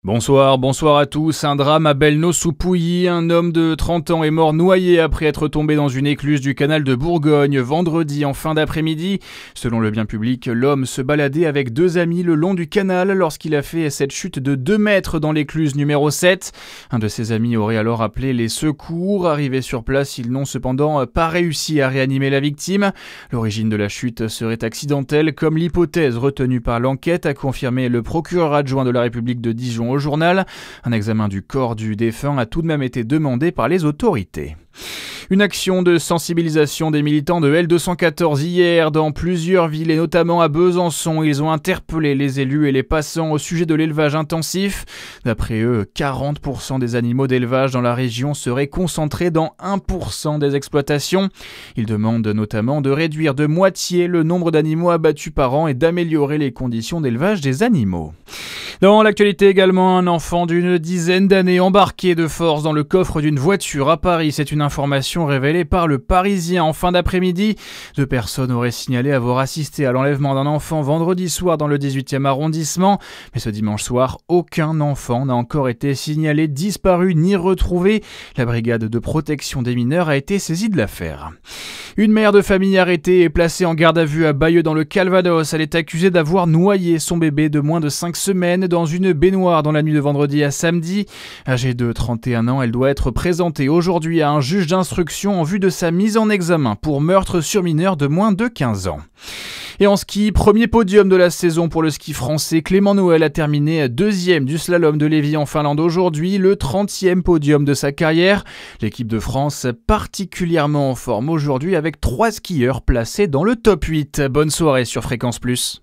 Bonsoir à tous. Un drame à Belnos-sous-Pouilly. Un homme de 30 ans est mort noyé après être tombé dans une écluse du canal de Bourgogne vendredi en fin d'après-midi. Selon le bien public, l'homme se baladait avec deux amis le long du canal lorsqu'il a fait cette chute de 2 mètres dans l'écluse numéro 7. Un de ses amis aurait alors appelé les secours. Arrivés sur place, ils n'ont cependant pas réussi à réanimer la victime. L'origine de la chute serait accidentelle, comme l'hypothèse retenue par l'enquête, a confirmé le procureur adjoint de la République de Dijon au journal. Un examen du corps du défunt a tout de même été demandé par les autorités. Une action de sensibilisation des militants de L214 hier dans plusieurs villes et notamment à Besançon. Ils ont interpellé les élus et les passants au sujet de l'élevage intensif. D'après eux, 40% des animaux d'élevage dans la région seraient concentrés dans 1% des exploitations. Ils demandent notamment de réduire de moitié le nombre d'animaux abattus par an et d'améliorer les conditions d'élevage des animaux. Dans l'actualité également, un enfant d'une dizaine d'années embarqué de force dans le coffre d'une voiture à Paris. C'est une information révélée par le Parisien en fin d'après-midi. 2 personnes auraient signalé avoir assisté à l'enlèvement d'un enfant vendredi soir dans le 18e arrondissement. Mais ce dimanche soir, aucun enfant n'a encore été signalé disparu ni retrouvé. La brigade de protection des mineurs a été saisie de l'affaire. Une mère de famille arrêtée et placée en garde à vue à Bayeux dans le Calvados. Elle est accusée d'avoir noyé son bébé de moins de 5 semaines dans une baignoire dans la nuit de vendredi à samedi. Âgée de 31 ans, elle doit être présentée aujourd'hui à un juge d'instruction en vue de sa mise en examen pour meurtre sur mineur de moins de 15 ans. Et en ski, premier podium de la saison pour le ski français. Clément Noël a terminé 2e du slalom de Lévis en Finlande aujourd'hui, le 30e podium de sa carrière. L'équipe de France particulièrement en forme aujourd'hui avec 3 skieurs placés dans le top 8. Bonne soirée sur Fréquence Plus.